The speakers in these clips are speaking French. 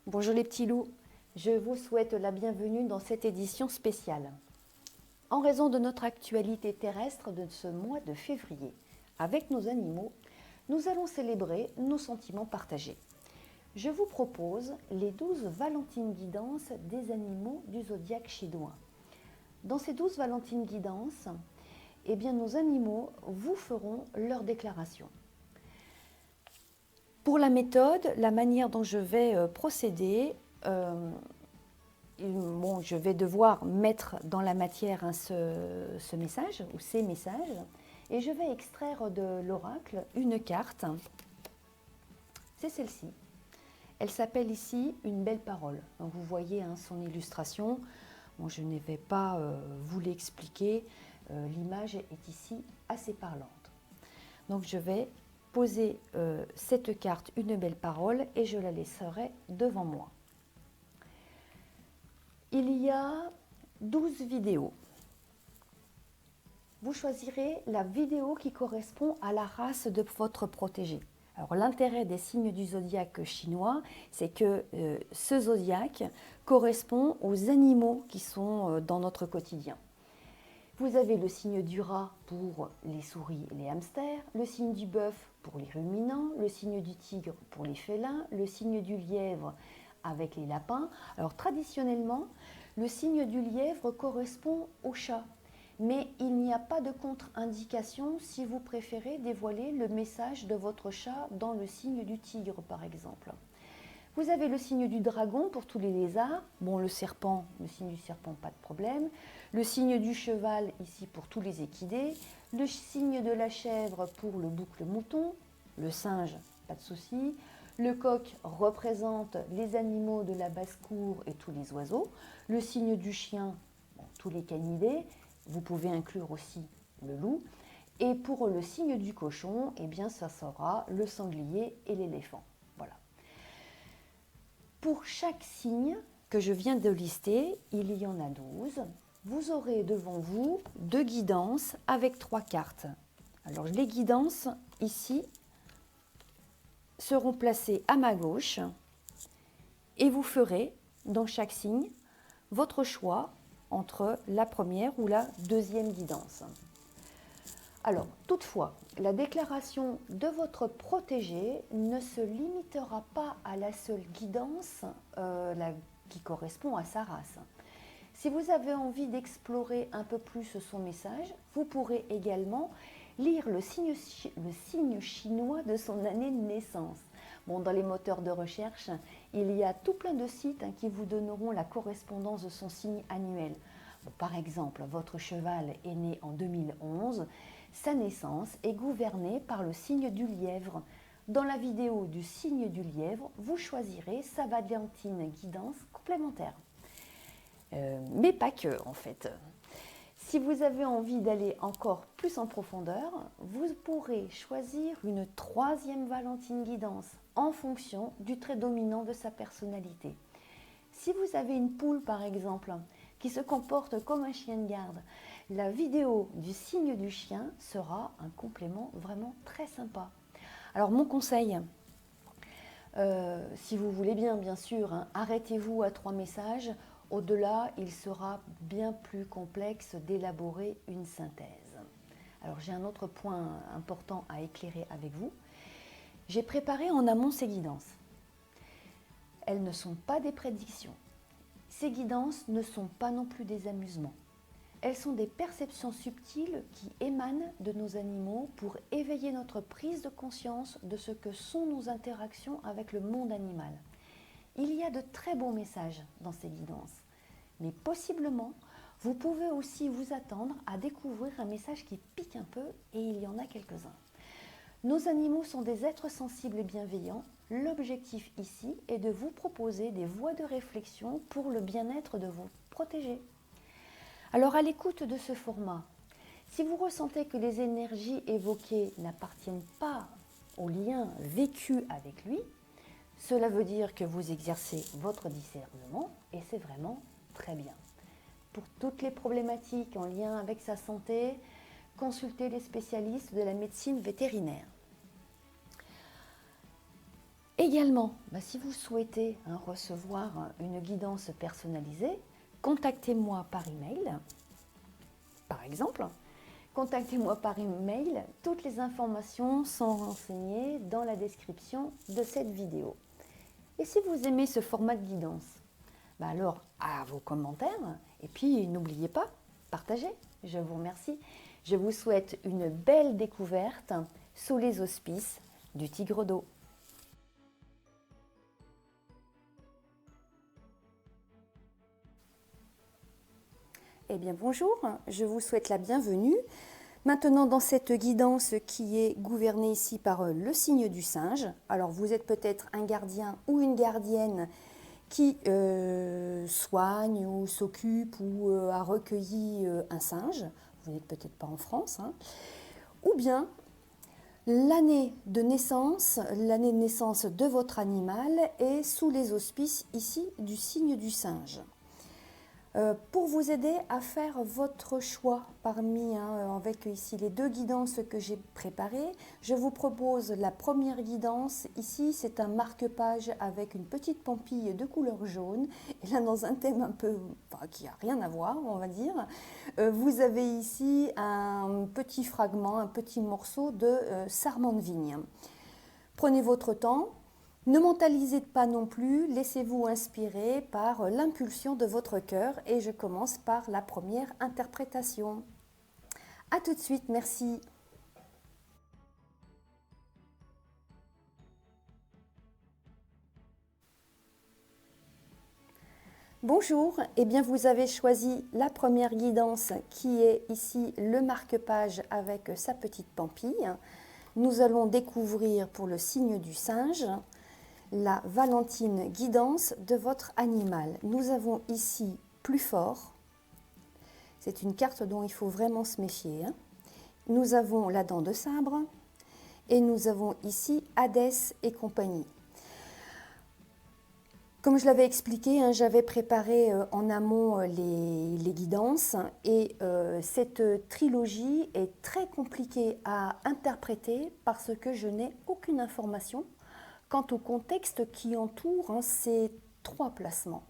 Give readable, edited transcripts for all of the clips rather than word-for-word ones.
Bonjour les petits loups, je vous souhaite la bienvenue dans cette édition spéciale. En raison de notre actualité terrestre de ce mois de février, avec nos animaux, nous allons célébrer nos sentiments partagés. Je vous propose les 12 Valentines guidances des animaux du zodiaque chinois. Dans ces 12 Valentines guidances, nos animaux vous feront leur déclaration. Pour la méthode, la manière dont je vais procéder, je vais devoir mettre dans la matière ce message ou ces messages et je vais extraire de l'oracle une carte. C'est celle-ci. Elle s'appelle ici une belle parole. Donc vous voyez son illustration. Bon, je ne vais pas vous l'expliquer. L'image est ici assez parlante. Donc je vais poser cette carte une belle parole et je la laisserai devant moi. Il y a 12 vidéos. Vous choisirez la vidéo qui correspond à la race de votre protégé. Alors l'intérêt des signes du zodiaque chinois, c'est que ce zodiaque correspond aux animaux qui sont dans notre quotidien. Vous avez le signe du rat pour les souris et les hamsters, le signe du bœuf pour les ruminants, le signe du tigre pour les félins, le signe du lièvre avec les lapins. Alors traditionnellement, le signe du lièvre correspond au chat, mais il n'y a pas de contre-indication si vous préférez dévoiler le message de votre chat dans le signe du tigre par exemple. Vous avez le signe du dragon pour tous les lézards. Bon, le serpent, le signe du serpent, pas de problème. Le signe du cheval, ici pour tous les équidés. Le signe de la chèvre pour le boucle-mouton. Le singe, pas de souci. Le coq représente les animaux de la basse-cour et tous les oiseaux. Le signe du chien, tous les canidés. Vous pouvez inclure aussi le loup. Et pour le signe du cochon, ça sera le sanglier et l'éléphant. Voilà. Pour chaque signe que je viens de lister, il y en a 12. Vous aurez devant vous 2 guidances avec 3 cartes. Alors les guidances ici seront placées à ma gauche et vous ferez dans chaque signe votre choix entre la première ou la deuxième guidance. Alors, toutefois, la déclaration de votre protégé ne se limitera pas à la seule guidance qui correspond à sa race. Si vous avez envie d'explorer un peu plus son message, vous pourrez également lire le signe chinois de son année de naissance. Bon, dans les moteurs de recherche, il y a tout plein de sites qui vous donneront la correspondance de son signe annuel. Bon, par exemple, votre cheval est né en 2011. Sa naissance est gouvernée par le signe du lièvre. Dans la vidéo du signe du lièvre, vous choisirez sa Valentine guidance complémentaire. Mais pas que, en fait. Si vous avez envie d'aller encore plus en profondeur, vous pourrez choisir une 3e Valentine guidance en fonction du trait dominant de sa personnalité. Si vous avez une poule, par exemple, qui se comporte comme un chien de garde, la vidéo du signe du chien sera un complément vraiment très sympa. Alors mon conseil, si vous voulez bien sûr, arrêtez-vous à 3 messages. Au-delà, il sera bien plus complexe d'élaborer une synthèse. Alors j'ai un autre point important à éclairer avec vous. J'ai préparé en amont ces guidances. Elles ne sont pas des prédictions. Ces guidances ne sont pas non plus des amusements. Elles sont des perceptions subtiles qui émanent de nos animaux pour éveiller notre prise de conscience de ce que sont nos interactions avec le monde animal. Il y a de très beaux messages dans ces guidances, mais possiblement, vous pouvez aussi vous attendre à découvrir un message qui pique un peu, et il y en a quelques-uns. Nos animaux sont des êtres sensibles et bienveillants. L'objectif ici est de vous proposer des voies de réflexion pour le bien-être de vos protégés. Alors à l'écoute de ce format, si vous ressentez que les énergies évoquées n'appartiennent pas au lien vécu avec lui, cela veut dire que vous exercez votre discernement et c'est vraiment très bien. Pour toutes les problématiques en lien avec sa santé, consultez les spécialistes de la médecine vétérinaire. Également, si vous souhaitez recevoir une guidance personnalisée, contactez-moi par email, par exemple. Contactez-moi par email, toutes les informations sont renseignées dans la description de cette vidéo. Et si vous aimez ce format de guidance, alors à vos commentaires, et puis n'oubliez pas, partagez. Je vous remercie. Je vous souhaite une belle découverte sous les auspices du Tigre d'eau. Eh bien bonjour, je vous souhaite la bienvenue. Maintenant dans cette guidance qui est gouvernée ici par le signe du singe. Alors vous êtes peut-être un gardien ou une gardienne qui soigne ou s'occupe ou a recueilli un singe. Vous n'êtes peut-être pas en France. Ou bien l'année de naissance de votre animal est sous les auspices ici du signe du singe. Pour vous aider à faire votre choix parmi, avec ici les deux guidances que j'ai préparées, je vous propose la première guidance. Ici, c'est un marque-page avec une petite pampille de couleur jaune. Et là, dans un thème un peu, qui n'a rien à voir, on va dire, vous avez ici un petit fragment, un petit morceau de sarment de vigne. Prenez votre temps. Ne mentalisez pas non plus, laissez-vous inspirer par l'impulsion de votre cœur et je commence par la première interprétation. A tout de suite, merci. Bonjour, eh bien vous avez choisi la première guidance qui est ici le marque-page avec sa petite pampille. Nous allons découvrir pour le signe du singe la Valentine guidance de votre animal. Nous avons ici plus fort. C'est une carte dont il faut vraiment se méfier. Nous avons la dent de sabre et nous avons ici Hadès et compagnie. Comme je l'avais expliqué, j'avais préparé en amont les guidances et cette trilogie est très compliquée à interpréter parce que je n'ai aucune information quant au contexte qui entoure ces trois placements.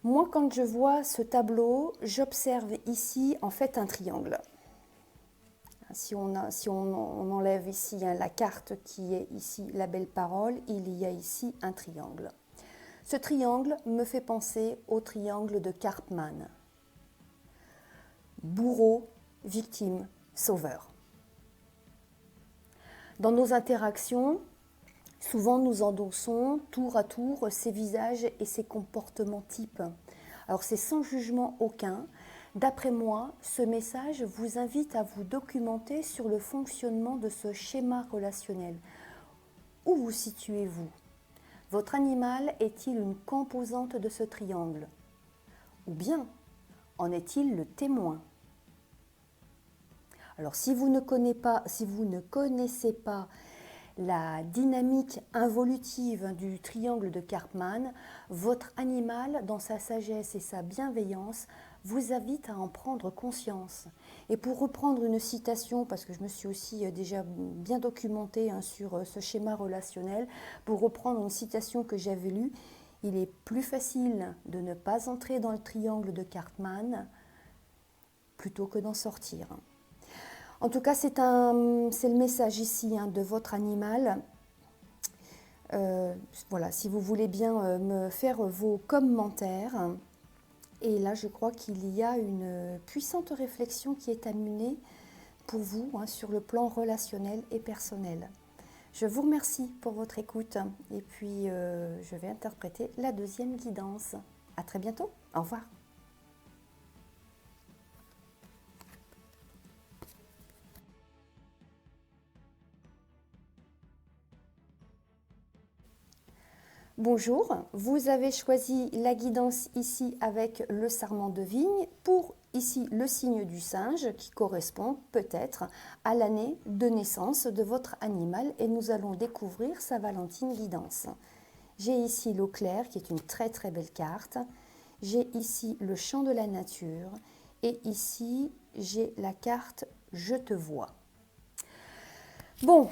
Moi, quand je vois ce tableau, j'observe ici en fait un triangle. Si on enlève ici la carte qui est ici la belle parole, il y a ici un triangle. Ce triangle me fait penser au triangle de Karpman. Bourreau, victime, sauveur. Dans nos interactions, souvent, nous endossons tour à tour ces visages et ces comportements types. Alors, c'est sans jugement aucun. D'après moi, ce message vous invite à vous documenter sur le fonctionnement de ce schéma relationnel. Où vous situez-vous? Votre animal est-il une composante de ce triangle? Ou bien, en est-il le témoin? Alors, si vous ne connaissez pas la dynamique involutive du triangle de Karpman, votre animal, dans sa sagesse et sa bienveillance, vous invite à en prendre conscience. Et pour reprendre une citation, parce que je me suis aussi déjà bien documentée sur ce schéma relationnel, pour reprendre une citation que j'avais lue, il est plus facile de ne pas entrer dans le triangle de Karpman plutôt que d'en sortir. En tout cas, c'est le message ici de votre animal. Voilà, si vous voulez bien me faire vos commentaires. Et là, je crois qu'il y a une puissante réflexion qui est amenée pour vous sur le plan relationnel et personnel. Je vous remercie pour votre écoute et puis je vais interpréter la deuxième guidance. À très bientôt. Au revoir. Bonjour, vous avez choisi la guidance ici avec le sarment de vigne pour ici le signe du singe qui correspond peut-être à l'année de naissance de votre animal et nous allons découvrir sa Valentine guidance. J'ai ici l'eau claire qui est une très très belle carte. J'ai ici le chant de la nature et ici j'ai la carte Je te vois. Bon.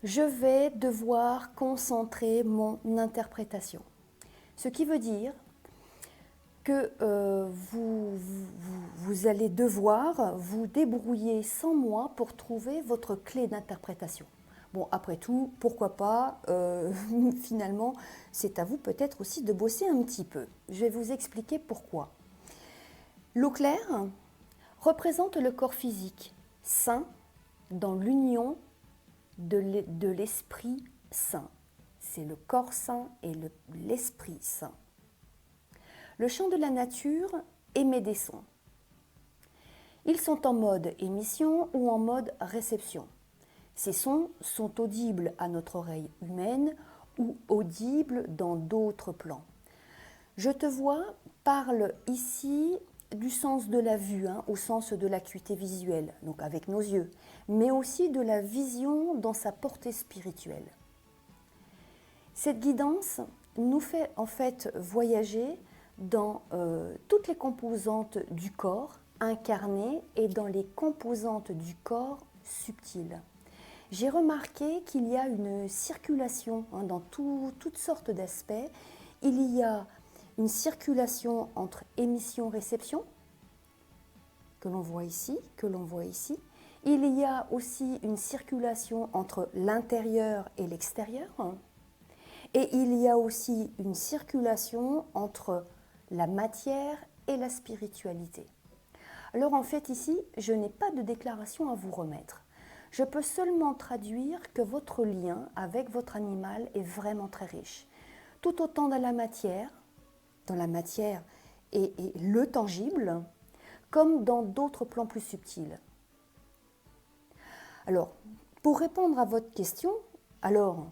je vais devoir concentrer mon interprétation. Ce qui veut dire que vous allez devoir vous débrouiller sans moi pour trouver votre clé d'interprétation. Bon, après tout, pourquoi pas, finalement, c'est à vous peut-être aussi de bosser un petit peu. Je vais vous expliquer pourquoi. L'eau claire représente le corps physique, sain, dans l'union de l'esprit saint. C'est le corps saint et l'esprit saint. Le chant de la nature émet des sons. Ils sont en mode émission ou en mode réception. Ces sons sont audibles à notre oreille humaine ou audibles dans d'autres plans. Je te vois parle ici du sens de la vue, au sens de l'acuité visuelle, donc avec nos yeux, mais aussi de la vision dans sa portée spirituelle. Cette guidance nous fait en fait voyager dans toutes les composantes du corps incarnées et dans les composantes du corps subtiles. J'ai remarqué qu'il y a une circulation dans toutes sortes d'aspects. Il y a une circulation entre émission-réception, que l'on voit ici, Il y a aussi une circulation entre l'intérieur et l'extérieur. Et il y a aussi une circulation entre la matière et la spiritualité. Alors en fait ici, je n'ai pas de déclaration à vous remettre. Je peux seulement traduire que votre lien avec votre animal est vraiment très riche. Tout autant dans la matière et le tangible, comme dans d'autres plans plus subtils. Alors, pour répondre à votre question, alors,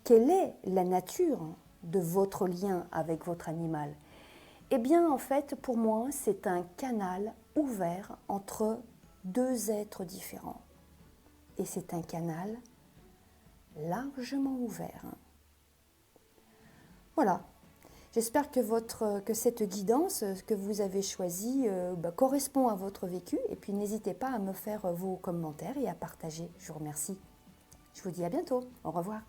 quelle est la nature de votre lien avec votre animal? Eh bien, en fait, pour moi, c'est un canal ouvert entre deux êtres différents. Et c'est un canal largement ouvert. Voilà. J'espère que cette guidance que vous avez choisie correspond à votre vécu. Et puis, n'hésitez pas à me faire vos commentaires et à partager. Je vous remercie. Je vous dis à bientôt. Au revoir.